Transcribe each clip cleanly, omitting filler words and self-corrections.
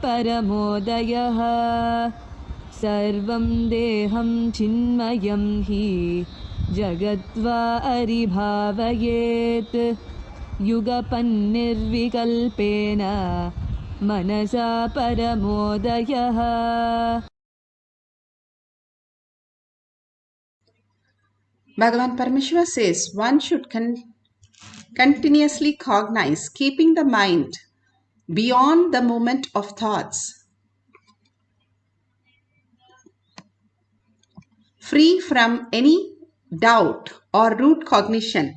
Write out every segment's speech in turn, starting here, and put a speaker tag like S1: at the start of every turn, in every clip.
S1: परमोदयः सर्वं देहं चिन्मयं हि जगद्वा अरिभावयेत् युगपन्निर्विकल्पेन मनसा परमोदयः.
S2: Bhagavan Paramashiva says one should continuously cognize, keeping the mind beyond the moment of thoughts, free from any doubt or root cognition,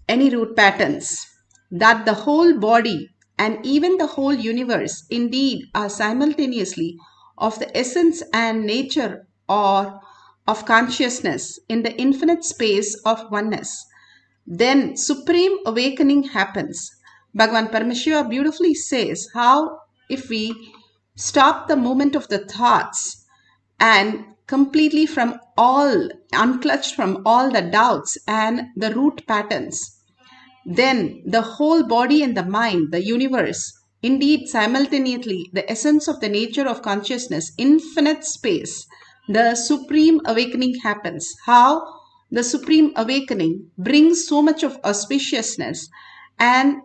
S2: any root patterns, that the whole body and even the whole universe indeed are simultaneously of the essence and nature or of consciousness in the infinite space of oneness. Then supreme awakening happens. Bhagavan Paramashiva beautifully says how if we stop the movement of the thoughts and completely from all, unclutched from all the doubts and the root patterns, then the whole body and the mind, the universe, indeed simultaneously the essence of the nature of consciousness, infinite space, the supreme awakening happens. How? The supreme awakening brings so much of auspiciousness and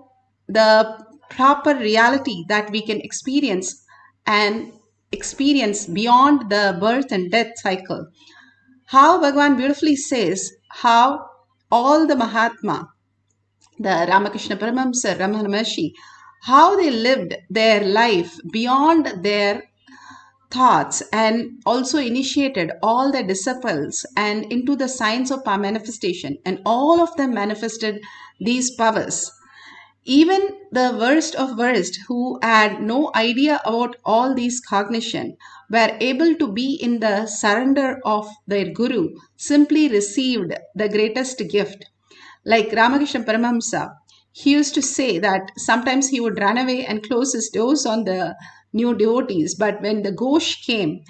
S2: the proper reality that we can experience and experience beyond the birth and death cycle. How Bhagavan beautifully says how all the Mahatma, the Ramakrishna Paramahamsa, Ramana Maharshi, how they lived their life beyond their thoughts and also initiated all their disciples and into the science of power manifestation, and all of them manifested these powers. Even the worst of worst who had no idea about all these cognition were able to be in the surrender of their guru, simply received the greatest gift. Like Ramakrishna Paramahamsa, he used to say that sometimes he would run away and close his doors on the new devotees. But when the Ghosh came,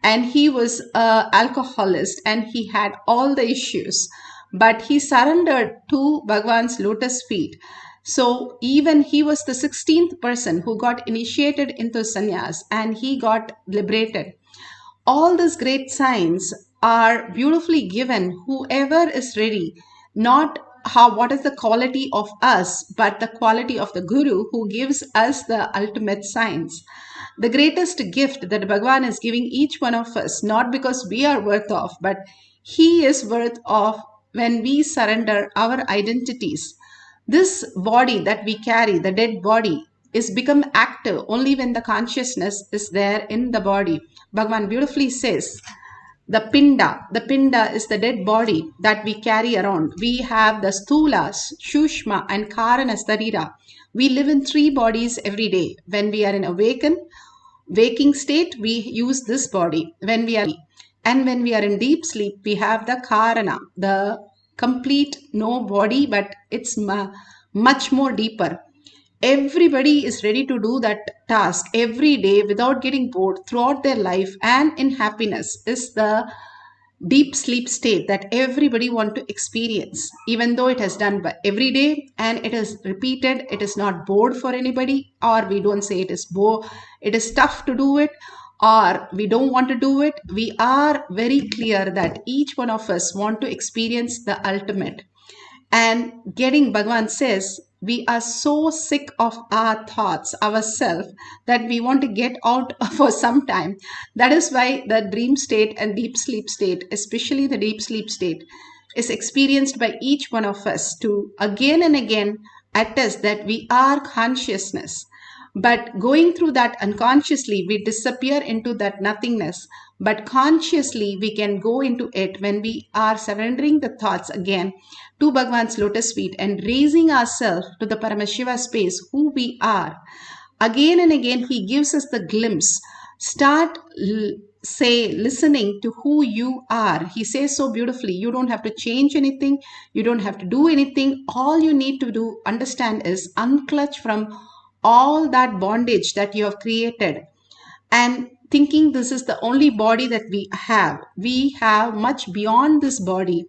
S2: and he was an alcoholist and he had all the issues, but he surrendered to Bhagwan's lotus feet. So even he was the 16th person who got initiated into sannyas and he got liberated. All these great signs are beautifully given. Whoever is ready, not what is the quality of us, but the quality of the Guru who gives us the ultimate signs. The greatest gift that Bhagavan is giving each one of us, not because we are worth of, but he is worth of when we surrender our identities. This body that we carry, the dead body, is become active only when the consciousness is there in the body. Bhagavan beautifully says, the pinda is the dead body that we carry around. We have the sthula, shushma and karana sarira. We live in three bodies every day. When we are in waking state, we use this body. When we are in deep sleep, we have the karana, the complete no body, but it's much more deeper. Everybody is ready to do that task every day without getting bored throughout their life and in happiness is the deep sleep state that everybody want to experience. Even though it has done by every day and it is repeated, it is not bored for anybody, or we don't say it is it is tough to do it, or we don't want to do it. We are very clear that each one of us want to experience the ultimate. And Bhagavan says, we are so sick of our thoughts, ourselves, that we want to get out for some time. That is why the dream state and deep sleep state, especially the deep sleep state, is experienced by each one of us to again and again attest that we are consciousness. But going through that unconsciously, we disappear into that nothingness. But consciously, we can go into it when we are surrendering the thoughts again to Bhagavan's lotus feet and raising ourselves to the Paramashiva space, who we are. Again and again, he gives us the glimpse. Start listening to who you are. He says so beautifully, you don't have to change anything. You don't have to do anything. All you need to understand is unclutch from all that bondage that you have created and thinking this is the only body that we have. We have much beyond this body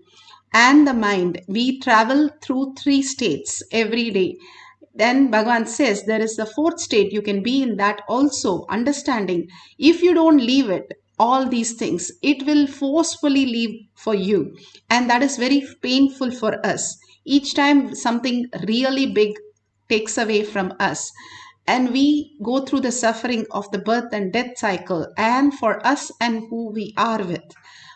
S2: and the mind. We travel through three states every day. Then Bhagavan says there is the fourth state, you can be in that also, understanding if you don't leave it, all these things, it will forcefully leave for you. And that is very painful for us. Each time something really big takes away from us, and we go through the suffering of the birth and death cycle, and for us and who we are with.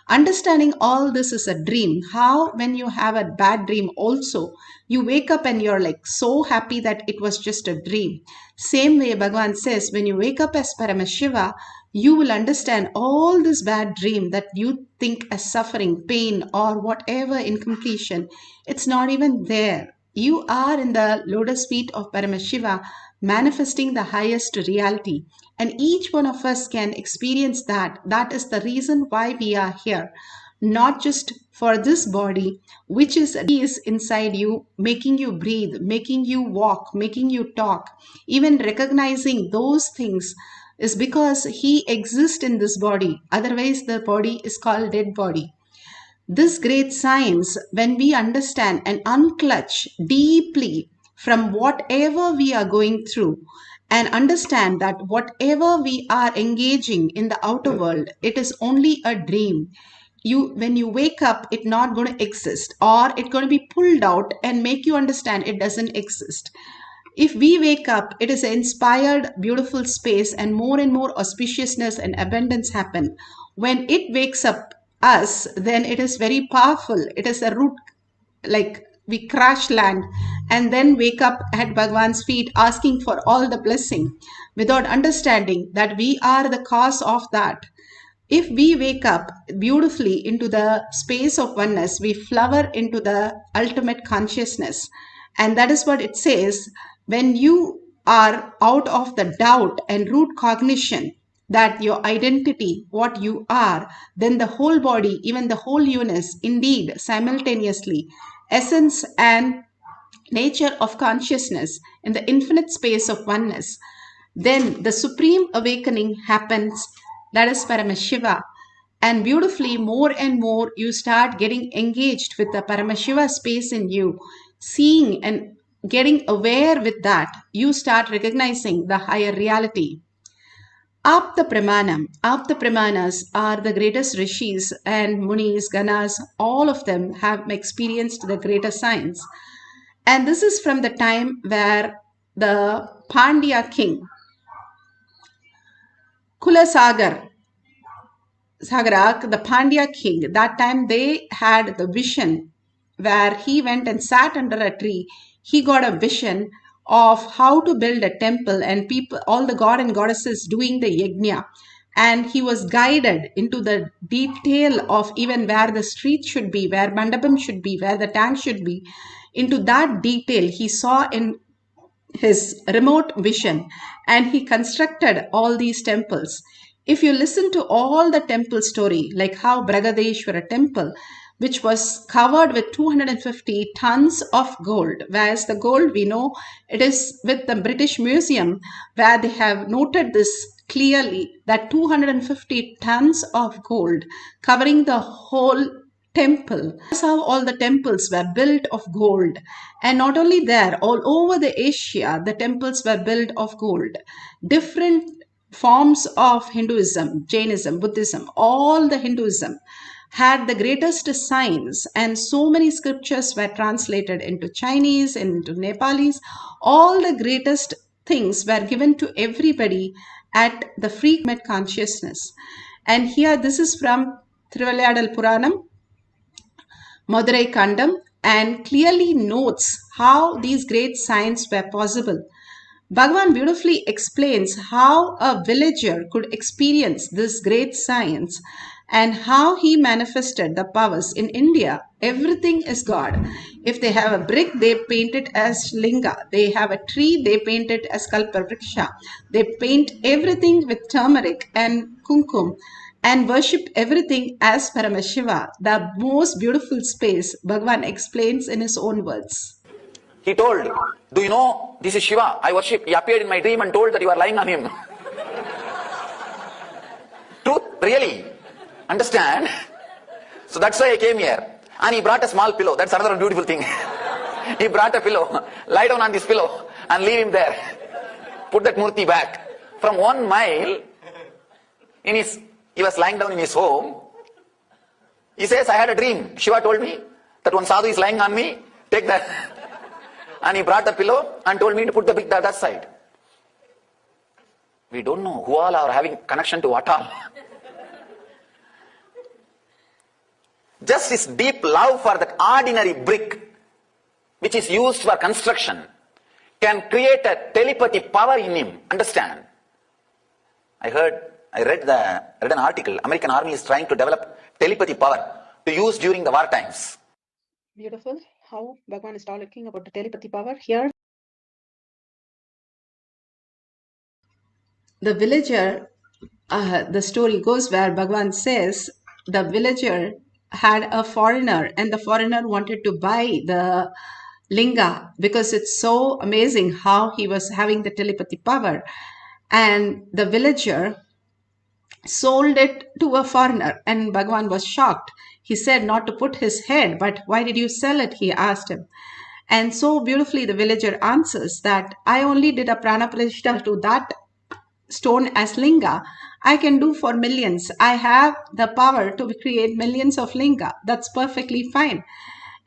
S2: Understanding all this is a dream. How, when you have a bad dream, also you wake up and you're like so happy that it was just a dream. Same way, Bhagavan says, when you wake up as Paramashiva, you will understand all this bad dream that you think as suffering, pain, or whatever incompletion. It's not even there. You are in the lotus feet of Paramashiva, manifesting the highest reality. And each one of us can experience that. That is the reason why we are here. Not just for this body, which is inside you, making you breathe, making you walk, making you talk, even recognizing those things is because he exists in this body. Otherwise, the body is called dead body. This great science, when we understand and unclutch deeply from whatever we are going through, and understand that whatever we are engaging in the outer world, it is only a dream. When you wake up, it's not going to exist, or it's going to be pulled out and make you understand it doesn't exist. If we wake up, it is an inspired, beautiful space, and more auspiciousness and abundance happen. When it wakes up us, then it is very powerful. It is a root, like we crash land and then wake up at Bhagavan's feet asking for all the blessing without understanding that we are the cause of that. If we wake up beautifully into the space of oneness, we flower into the ultimate consciousness. And that is what it says. When you are out of the doubt and root cognition that your identity, what you are, then the whole body, even the whole universe, indeed, simultaneously, essence and nature of consciousness in the infinite space of oneness, then the supreme awakening happens. That is Paramashiva. And beautifully, more and more, you start getting engaged with the Paramashiva space in you, seeing and getting aware with that. You start recognizing the higher reality. Apta Pramanas are the greatest rishis and munis, ganas, all of them have experienced the greater science. And this is from the time where the Pandya king, Sagara, the Pandya king, that time they had the vision where he went and sat under a tree. He got a vision of how to build a temple, and people, all the god and goddesses doing the yajna. And he was guided into the detail of even where the street should be, where mandapam should be, where the tank should be. Into that detail he saw in his remote vision, and he constructed all these temples. If you listen to all the temple story, like how Bragadeshwara temple, which was covered with 250 tons of gold, whereas the gold, we know it is with the British Museum, where they have noted this clearly, that 250 tons of gold covering the whole temple. That's how all the temples were built of gold. And not only there, all over the Asia, the temples were built of gold. Different forms of Hinduism, Jainism, Buddhism, all the Hinduism had the greatest science, and so many scriptures were translated into Chinese, into Nepalese. All the greatest things were given to everybody at the free consciousness. And here, this is from Thiruvilayadal Puranam, Madurai Kandam, and clearly notes how these great science were possible. Bhagavan beautifully explains how a villager could experience this great science and how he manifested the powers. In India, everything is God. If they have a brick, they paint it as linga. They have a tree, they paint it as kalpavriksha. They paint everything with turmeric and kumkum and worship everything as Paramashiva. The most beautiful space, Bhagavan explains in his own words.
S3: He told, do you know this is Shiva? I worship. He appeared in my dream and told that you are lying on him. Truth, really. Understand? So that's why I came here. And he brought a small pillow. That's another beautiful thing. He brought a pillow. Lie down on this pillow. and leave him there. Put that murti back. From 1 mile, he was lying down in his home. He says, I had a dream. Shiva told me that one sadhu is lying on me, take that. And he brought the pillow and told me to put the other side. We don't know who all are having connection to what all. Just his deep love for that ordinary brick, which is used for construction, can create a telepathy power in him. Understand? I read an article. American army is trying to develop telepathy power to use during the war times.
S2: Beautiful how Bhagavan is talking about the telepathy power here. The villager, the story goes where Bhagavan says the villager had a foreigner and the foreigner wanted to buy the linga because it's so amazing how he was having the telepathy power. And the villager sold it to a foreigner and Bhagavan was shocked. He said not to put his head, but why did you sell it? He asked him. And so beautifully the villager answers that I only did a prana pratishta to that stone as linga. I can do for millions. I have the power to create millions of linga. That's perfectly fine.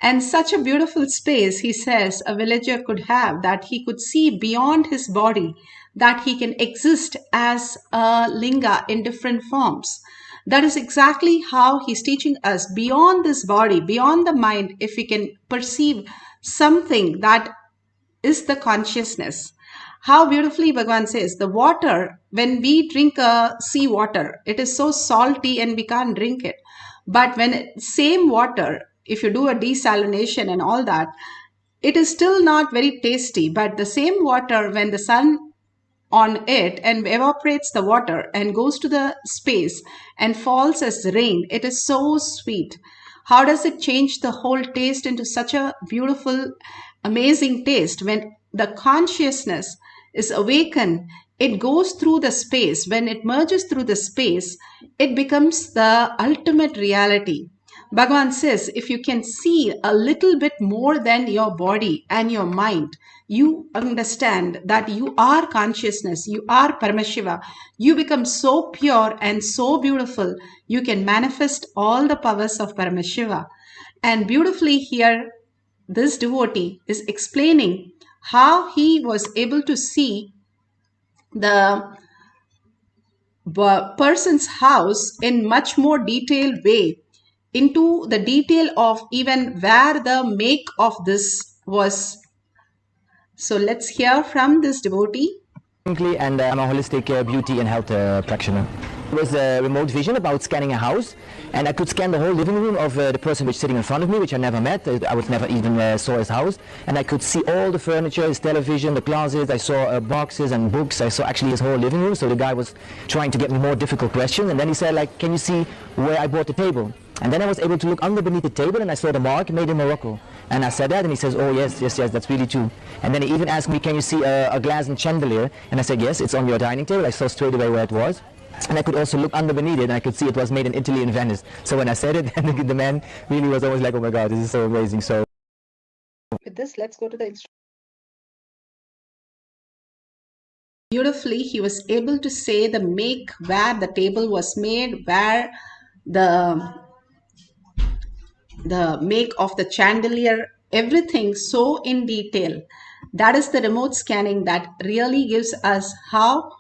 S2: And such a beautiful space, he says, a villager could have, that he could see beyond his body, that he can exist as a linga in different forms. That is exactly how he's teaching us, beyond this body, beyond the mind, if we can perceive something that is the consciousness. How beautifully Bhagavan says, the water, when we drink sea water, it is so salty and we can't drink it. But when same water, if you do a desalination and all that, it is still not very tasty. But the same water, when the sun on it and evaporates the water and goes to the space and falls as rain, it is so sweet. How does it change the whole taste into such a beautiful, amazing taste? When the consciousness is awakened, it goes through the space. When it merges through the space, it becomes the ultimate reality. Bhagavan says, if you can see a little bit more than your body and your mind, you understand that you are consciousness, you are Paramashiva. You become so pure and so beautiful, you can manifest all the powers of Paramashiva. And beautifully here, this devotee is explaining how he was able to see the person's house in much more detailed way, into the detail of even where the make of this was. So let's hear from this devotee.
S4: And I'm a holistic beauty and health practitioner. It was a remote vision about scanning a house, and I could scan the whole living room of the person which is sitting in front of me, which I never met. I would never even saw his house, and I could see all the furniture, his television, the closets. I saw boxes and books. I saw actually his whole living room. So the guy was trying to get me more difficult questions, and then he said, like, can you see where I bought the table? And then I was able to look under beneath the table, and I saw the mark made in Morocco. And I said that, and he says, oh yes, that's really true. And then he even asked me, can you see a glass and chandelier? And I said, yes, it's on your dining table. I saw straight away where it was. And I could also look under beneath it, and I could see it was made in Italy and Venice. So when I said it, the man really was always like, oh my God, this is so amazing. So
S2: with this, let's go to the instruction. Beautifully, he was able to say the make, where the table was made, where the make of the chandelier, everything so in detail. That is the remote scanning that really gives us how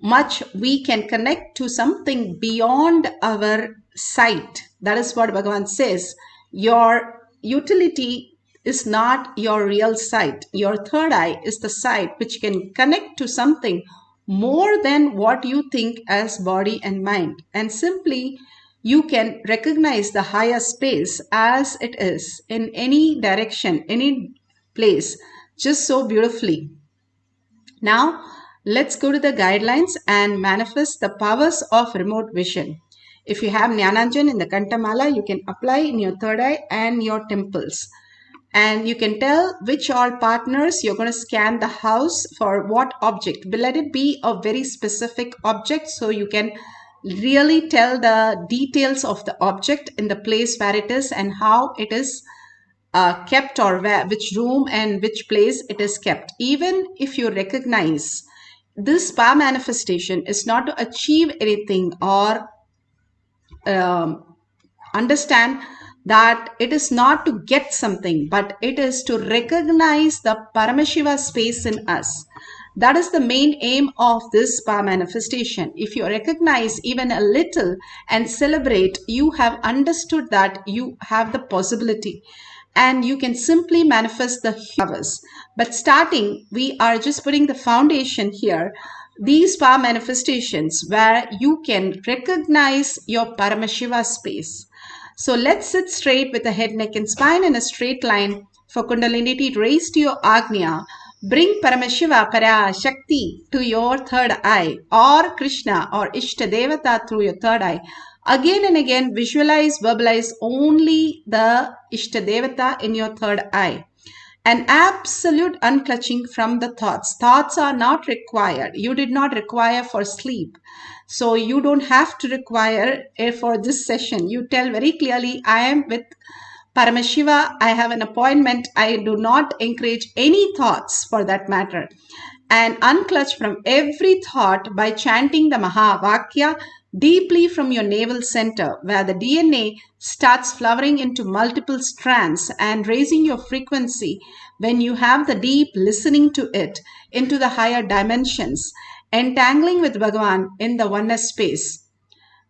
S2: much we can connect to something beyond our sight. That is what Bhagavan says. Your utility is not your real sight. Your third eye is the sight which can connect to something more than what you think as body and mind. And simply you can recognize the higher space as it is in any direction, any place, just so beautifully. Now, let's go to the guidelines and manifest the powers of remote vision. If you have Jnananjan in the Kantamala, you can apply in your third eye and your temples. And you can tell which all partners you're going to scan the house for what object. But let it be a very specific object so you can really tell the details of the object in the place where it is and how it is kept, or where, which room and which place it is kept. Even if you recognize this power manifestation is not to achieve anything or understand that it is not to get something, but it is to recognize the Paramashiva space in us. That is the main aim of this power manifestation. If you recognize even a little and celebrate, you have understood that you have the possibility and you can simply manifest the powers. But starting, we are just putting the foundation here. These power manifestations where you can recognize your Paramashiva space. So let's sit straight with the head, neck and spine in a straight line. For Kundalini, raise to your Agnya. Bring Paramashiva, Parashakti to your third eye, or Krishna or Ishta Devata through your third eye. Again and again, visualize, verbalize only the Ishta Devata in your third eye. An absolute unclutching from the thoughts. Thoughts are not required. You did not require for sleep. So you don't have to require for this session. You tell very clearly, I am with Paramashiva. I have an appointment. I do not encourage any thoughts for that matter. And unclutch from every thought by chanting the Mahavakya deeply from your navel center, where the DNA starts flowering into multiple strands and raising your frequency when you have the deep listening to it into the higher dimensions, entangling with Bhagavan in the oneness space.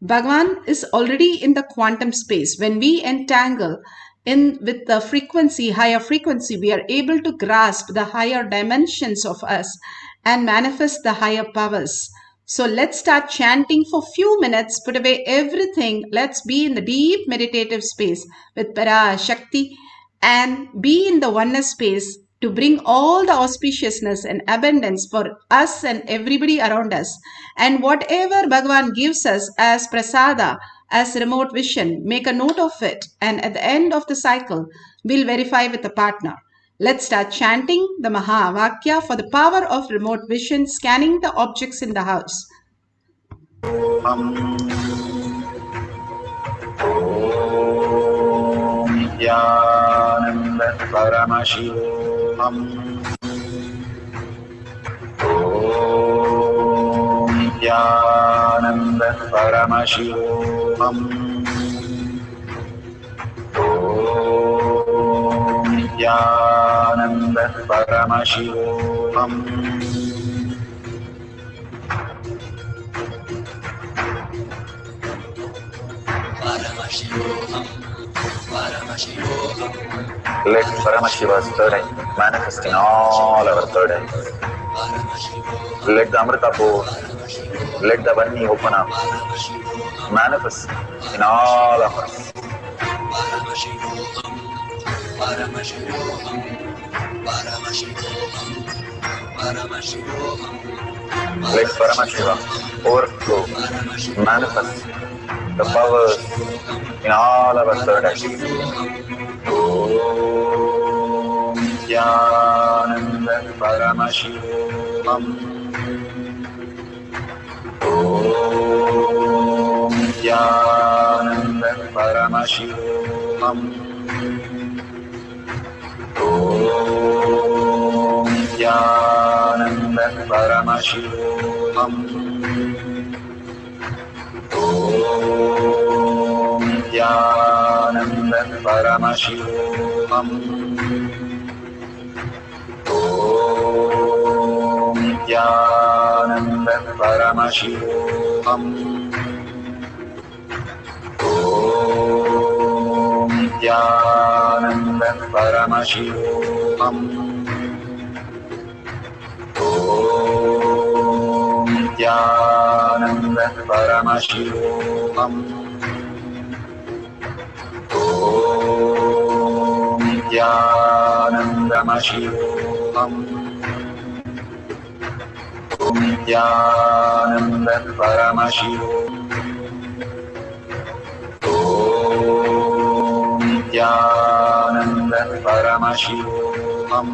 S2: Bhagavan is already in the quantum space. When we entangle in with the frequency, higher frequency, we are able to grasp the higher dimensions of us and manifest the higher powers. So let's start chanting for few minutes, put away everything. Let's be in the deep meditative space with Parashakti and be in the oneness space to bring all the auspiciousness and abundance for us and everybody around us. And whatever Bhagavan gives us as prasada, as remote vision, make a note of it. And at the end of the cycle, we'll verify with a partner. Let's start chanting the Mahavakya for the power of remote vision, scanning the objects in the house.
S3: Nithyananda Paramashivoham. Nithyananda Paramashivoham. Nithyananda Paramashivoham. Let Paramashiva's third eye manifest in all our third eyes. Let the Amrita pour, let the Vani open up, manifest in all of us. Let Paramashiva overflow, manifest the powers in all our third eyes. Om Nithyananda Paramashivoham. Om Nithyananda Paramashivoham. Om Nithyananda Paramashivoham. Om Nithyananda Paramashivoham. Om Nithyananda Paramashivoham. Om Nithyananda Paramashivoham. Om Nithyananda Paramashivoham. Om Nithyananda Paramashivoham. Om Nithyananda Paramashivoham. Om Nithyananda Paramashivoham.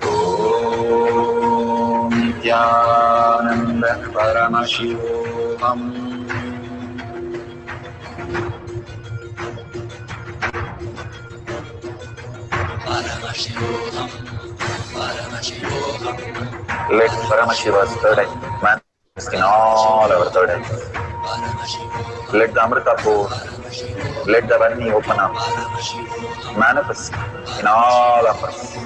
S3: Om Nithyananda Paramashivoham. Let Paramashiva's third eye manifest in all our third eyes. Let the Amrita pour, let the Varni open up, manifest in all of us.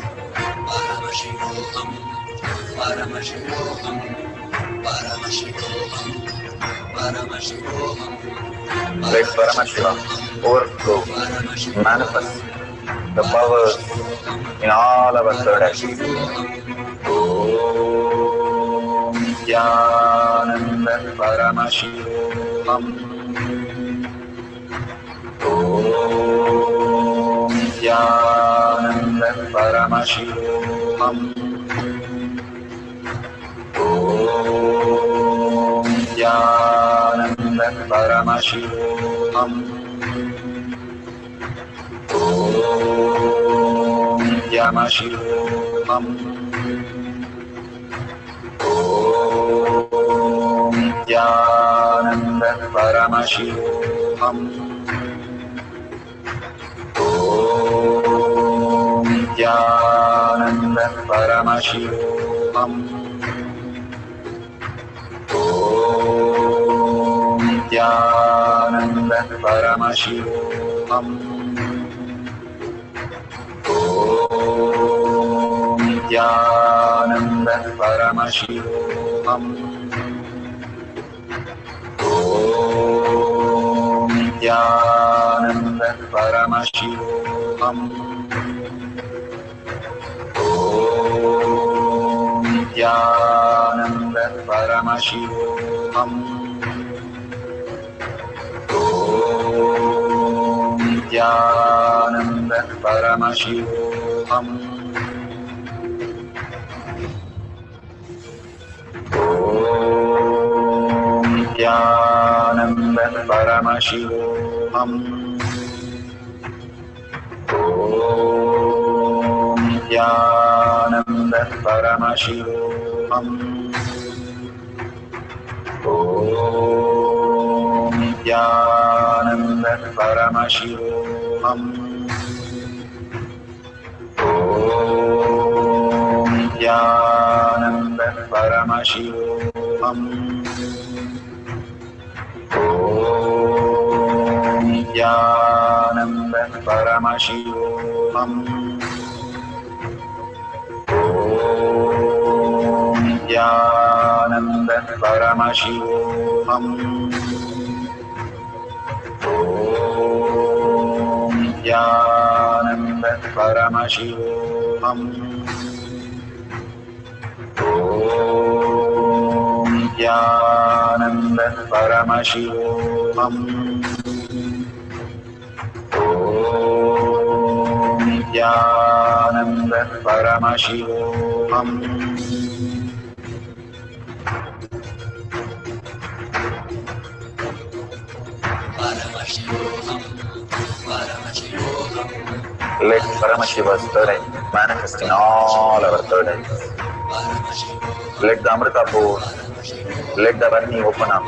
S3: Let Paramashiva overflow, manifest the powers in all our third eyes. Om Nithyananda Paramashivam. Om Nithyananda Paramashivam. Om Nithyananda Paramashivoham. Om Paramashivoham. Om Nithyananda Paramashivoham. Om Nithyananda Paramashivoham. Om Nithyananda Paramashivoham. Om Nithyananda Paramashivoham. Om Nithyananda Paramashivoham. Om Nithyananda Paramashivoham. Om Nithyananda Paramashivoham. Om Nithyananda Paramashivoham. Om Nithyananda Paramashivoham. Om Nithyananda Paramashivoham. Om Nithyananda Paramashivoham. Om Nithyananda Paramashivoham. Om Nithyananda Paramashivoham. Om Nithyananda Paramashivoham. Om Nithyananda Paramashivoham. Om Nithyananda Paramashivoham. Let Paramashiva's third eye manifest in all our third eyes. Let the Amrita pour, let the Varni open up.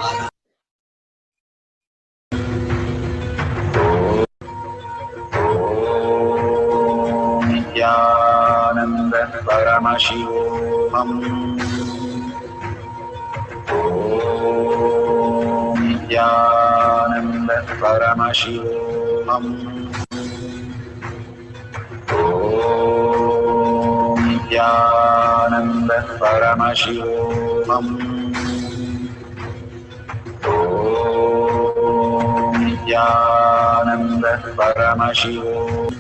S3: Om Nithyananda Paramashivoham. Om Nithyananda Paramashivoham. Om Nithyananda Paramashivoham. Om Nithyananda Paramashivoham.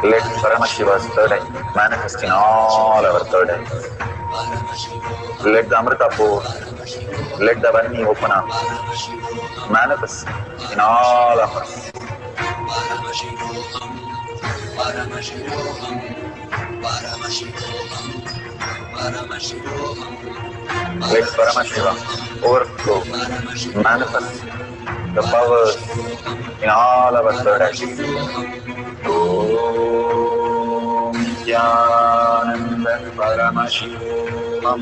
S3: Let Paramashiva's third eye manifest in all our third eyes. Let the Amrita pour, let the Varni open up, manifest in all of us. Let Paramashiva overflow, manifest the powers in all our third eyes. Om Nithyananda Paramashivoham.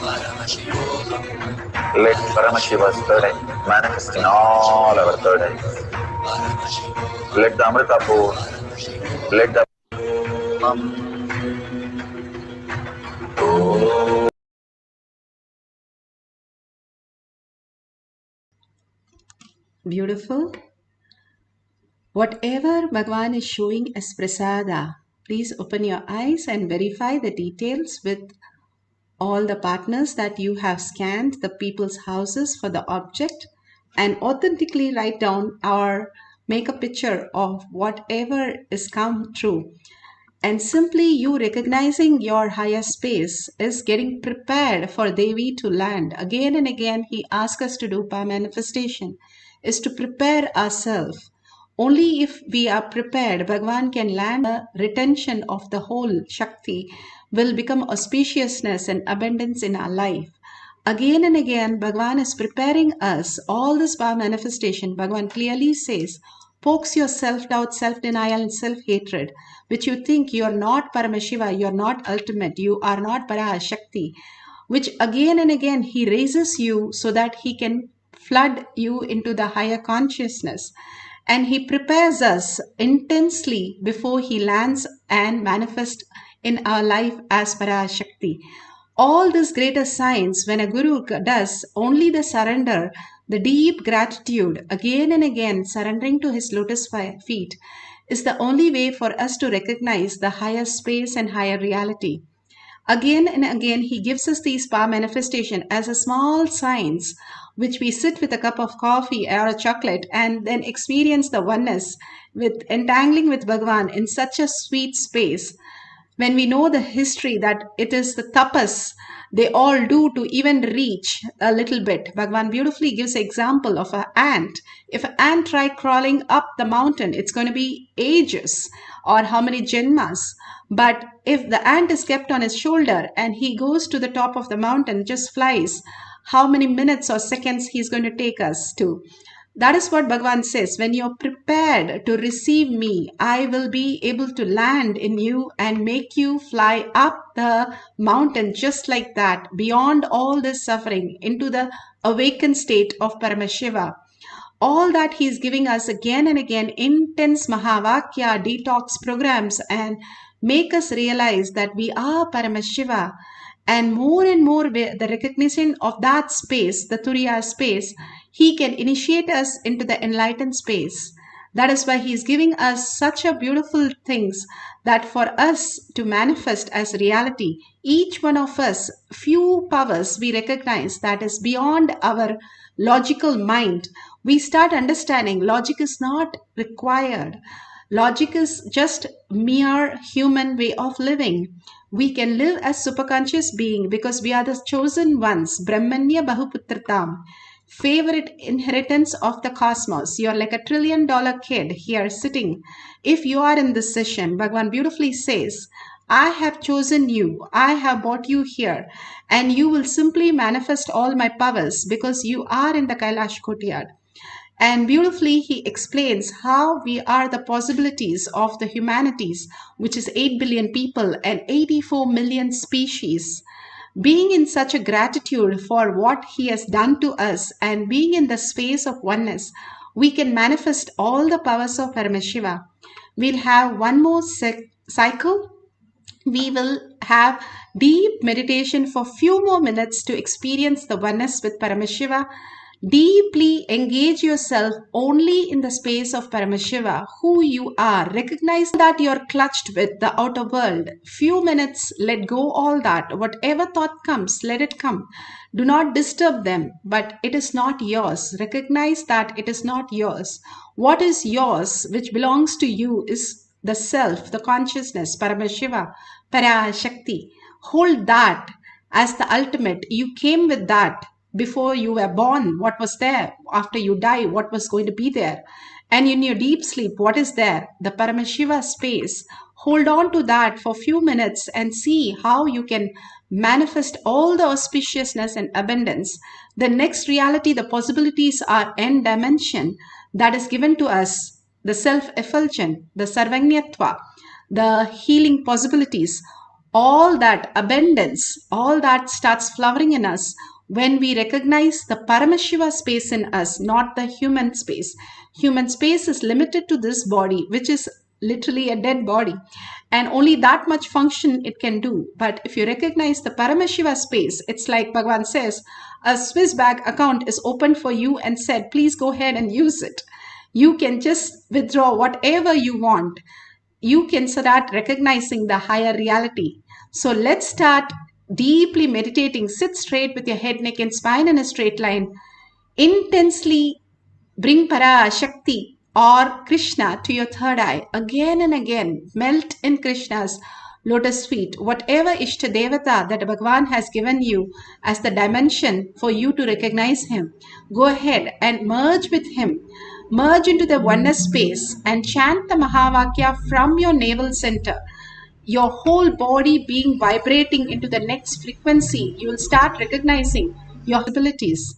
S3: Let Paramashiva's third eye manifest in all our third eyes. Let the Amrita pour, let the
S2: Beautiful. Whatever Bhagavan is showing as prasada, please open your eyes and verify the details with all the partners that you have scanned the people's houses for the object, and authentically write down or make a picture of whatever is come true. And simply you recognizing your higher space is getting prepared for Devi to land. Again and again, he asks us to do power manifestation, is to prepare ourselves. Only if we are prepared, Bhagavan can land. The retention of the whole Shakti will become auspiciousness and abundance in our life. Again and again, Bhagavan is preparing us. All this power manifestation, Bhagavan clearly says, pokes your self-doubt, self-denial, and self-hatred, which you think you are not Paramashiva, you are not ultimate, you are not Parashakti, which again and again he raises you so that he can flood you into the higher consciousness. And he prepares us intensely before he lands and manifests in our life as Parashakti. All this greater science, when a guru does only the surrender, the deep gratitude, again and again surrendering to his lotus feet, is the only way for us to recognize the higher space and higher reality. Again and again, he gives us these power manifestation as a small science, which we sit with a cup of coffee or a chocolate and then experience the oneness with entangling with Bhagavan in such a sweet space. When we know the history that it is the tapas they all do to even reach a little bit. Bhagavan beautifully gives an example of an ant. If an ant try crawling up the mountain, it's going to be ages or how many janmas. But if the ant is kept on his shoulder and he goes to the top of the mountain, just flies, how many minutes or seconds he's going to take us to. That is what Bhagavan says. When you're prepared to receive me, I will be able to land in you and make you fly up the mountain just like that, beyond all this suffering, into the awakened state of Paramashiva. All that he is giving us again and again, intense Mahavakya detox programs, and make us realize that we are Paramashiva. And more the recognition of that space, the Turiya space, he can initiate us into the enlightened space. That is why he is giving us such a beautiful things that for us to manifest as reality, each one of us, few powers we recognize that is beyond our logical mind. We start understanding logic is not required. Logic is just mere human way of living. We can live as superconscious being because we are the chosen ones. Brahmanya Bahuputratam. Favorite inheritance of the cosmos. You're like $1 trillion kid here sitting. If you are in this session, Bhagavan beautifully says, I have chosen you. I have brought you here. And you will simply manifest all my powers because you are in the Kailash Courtyard. And beautifully, he explains how we are the possibilities of the humanities, which is 8 billion people and 84 million species. Being in such a gratitude for what he has done to us and being in the space of oneness, we can manifest all the powers of Paramashiva. We'll have one more cycle. We will have deep meditation for few more minutes to experience the oneness with Paramashiva. Deeply engage yourself only in the space of Paramashiva, who you are. Recognize that you're clutched with the outer world. Few minutes, let go all that. Whatever thought comes, let it come. Do not disturb them, but it is not yours. Recognize that it is not yours. What is yours, which belongs to you, is the self, the consciousness, Paramashiva, Parashakti. Hold that as the ultimate. You came with that. Before you were born, what was there? After you die, what was going to be there? And in your deep sleep, what is there? The Paramashiva space. Hold on to that for a few minutes and see how you can manifest all the auspiciousness and abundance. The next reality, the possibilities are n dimension that is given to us. The self-effulgent, the sarvagnyatva, the healing possibilities. all that abundance, all that starts flowering in us when we recognize the Paramashiva space in us, not the human space. Human space is limited to this body, which is literally a dead body, and only that much function it can do. But if you recognize the Paramashiva space, it's like Bhagavan says, a Swiss bank account is opened for you and said, please go ahead and use it. You can just withdraw whatever you want. You can start recognizing the higher reality. So let's start deeply meditating. Sit straight with your head, neck, and spine in a straight line. Intensely bring Parashakti or Krishna to your third eye again and again. Melt in Krishna's lotus feet. Whatever Ishta Devata that Bhagavan has given you as the dimension for you to recognize him, go ahead and merge with him. Merge into the oneness space and chant the Mahavakya from your navel center. Your whole body being vibrating into the next frequency, you will start recognizing your possibilities.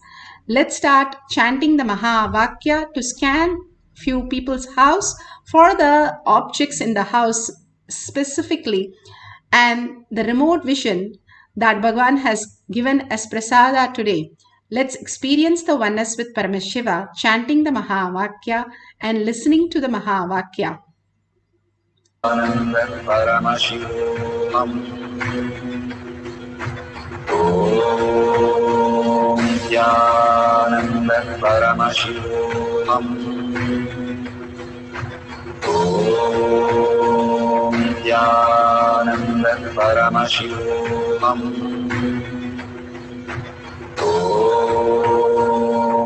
S2: Let's start chanting the Mahavakya to scan few people's house for the objects in the house specifically, and the remote vision that Bhagavan has given as prasada today. Let's experience the oneness with Paramashiva, chanting the Mahavakya and listening to the Mahavakya.
S3: Paramashivoham. Om Nithyananda Paramashivoham. Om Nithyananda Paramashivoham. Om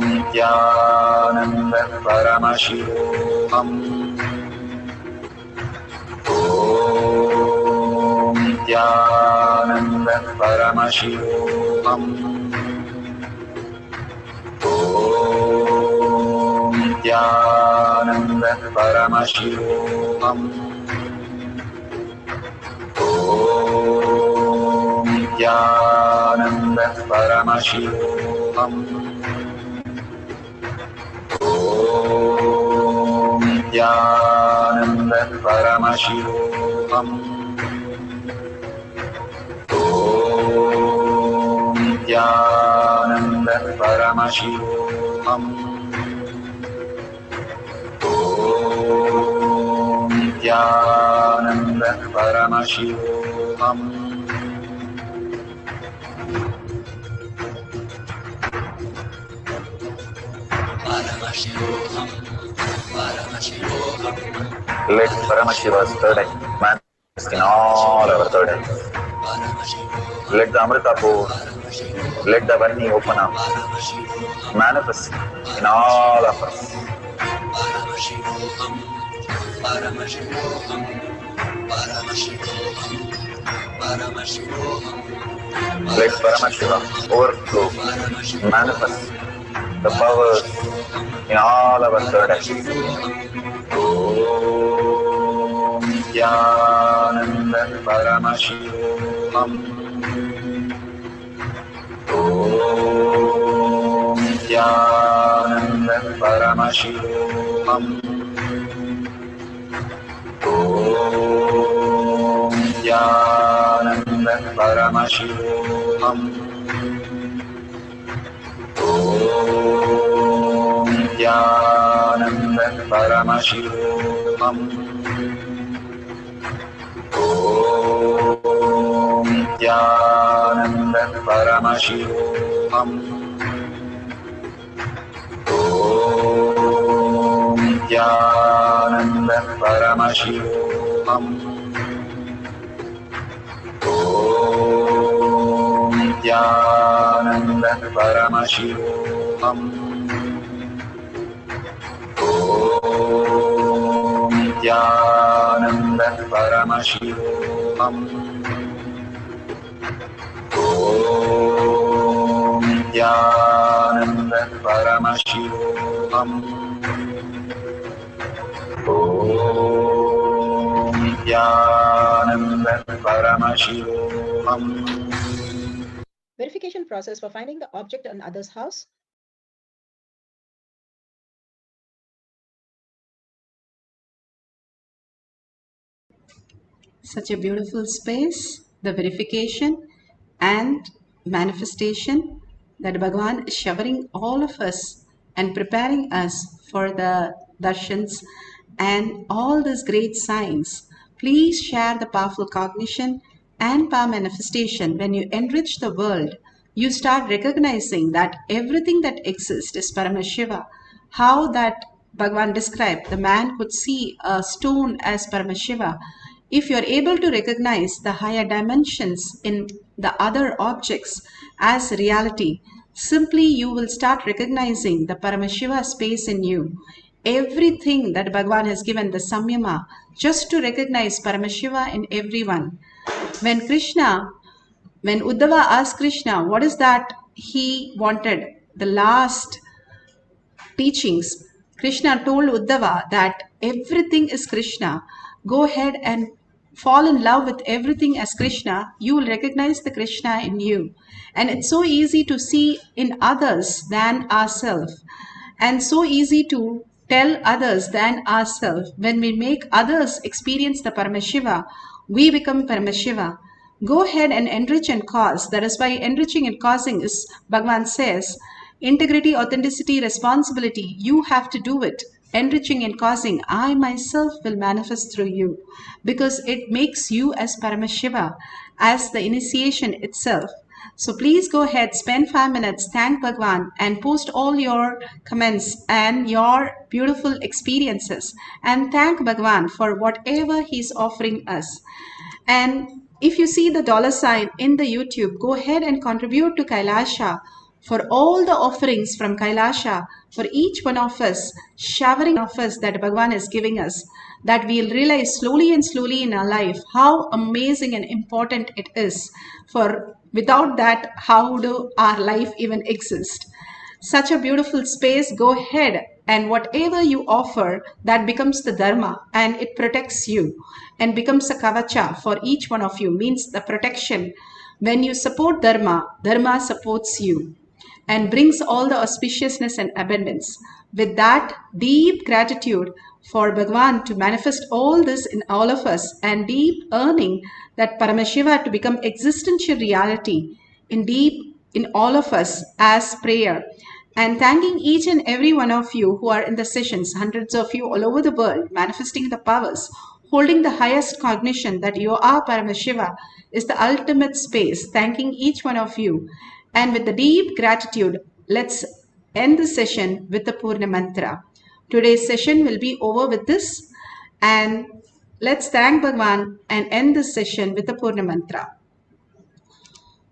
S3: Nithyananda Paramashivoham. Om Nithyananda Paramashivoham. Om Nithyananda Paramashivoham. Om Nithyananda Paramashivoham. Om Nithyananda Paramashivoham. Om Nithyananda Paramashivoham. Om Nithyananda Paramashivoham. Let Paramashiva's third eye manifest in all our third eyes. Let the Amrita pour, let the Varni open up, manifest in all of us. Paramashivoham, Paramashivoham, Paramashivoham, Paramashivoham. Let Paramashiva overflow, manifest the powers in all our third eyes. Om Nithyananda Paramashivoham. Om Nithyananda Paramashivoham. Om Nithyananda Paramashivoham. Om Nithyananda Paramashivoham. Om Nithyananda Paramashivoham. Om Nithyananda Paramashivoham. Om Nithyananda Paramashivoham. Om Nithyananda Paramashivoham. Om Nithyananda Paramashivoham. Om Nithyananda Paramashivoham.
S2: Verification process for finding the object in others' house. Such a beautiful space the verification and manifestation that Bhagavan is showering all of us and preparing us for the darshans and all these great signs. Please share the powerful cognition and power manifestation. When you enrich the world, you start recognizing that everything that exists is Paramashiva. How that Bhagavan described, the man could see a stone as Paramashiva. If you're able to recognize the higher dimensions in the other objects as reality, simply you will start recognizing the Paramashiva space in you. Everything that Bhagavan has given, the Samyama, just to recognize Paramashiva in everyone. When Uddhava asked Krishna, what is that he wanted? The last teachings, Krishna told Uddhava that everything is Krishna. Go ahead and fall in love with everything as Krishna. You will recognize the Krishna in you. And it's so easy to see in others than ourselves. And so easy to tell others than ourselves. When we make others experience the Paramashiva, we become Paramashiva. Go ahead and enrich and cause. That is why enriching and causing is, Bhagavan says, integrity, authenticity, responsibility. You have to do it. Enriching and causing, I myself will manifest through you, because it makes you as Paramashiva, as the initiation itself. So please go ahead, spend 5 minutes, thank Bhagavan, and post all your comments and your beautiful experiences, and thank Bhagavan for whatever he's offering us. And if you see the $ in the YouTube, go ahead and contribute to Kailasha for all the offerings from Kailasha, for each one of us, showering of us that Bhagavan is giving us, that we'll realize slowly and slowly in our life how amazing and important it is. For without that, how do our life even exist? Such a beautiful space. Go ahead and whatever you offer, that becomes the dharma, and it protects you and becomes a kavacha for each one of you, means the protection. When you support dharma, dharma supports you and brings all the auspiciousness and abundance. With that deep gratitude for Bhagavan to manifest all this in all of us, and deep earning that Paramashiva to become existential reality in all of us as prayer. And thanking each and every one of you who are in the sessions, hundreds of you all over the world, manifesting the powers, holding the highest cognition that you are Paramashiva is the ultimate space. Thanking each one of you. And with the deep gratitude, let's end the session with the Purna Mantra. Today's session will be over with this. And let's thank Bhagavan and end this session with the Purna Mantra.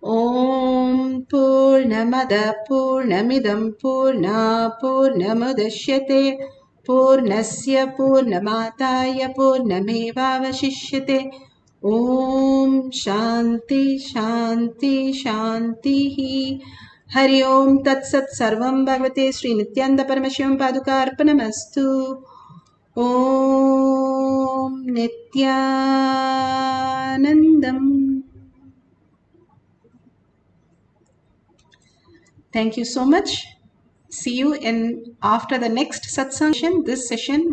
S2: Om Purnamada Purnamidam Purna Purnamudashyate Purnasya Purnamataya Purnamevavashishyate. Om Shanti Shanti Shanti. Hari Om Tat Sat Sarvam Bhagavate Sri Nithyananda Paramashivam Paduka Arpanamastu. Om Nithyanandam. Thank you so much. See you in after the next satsang. This session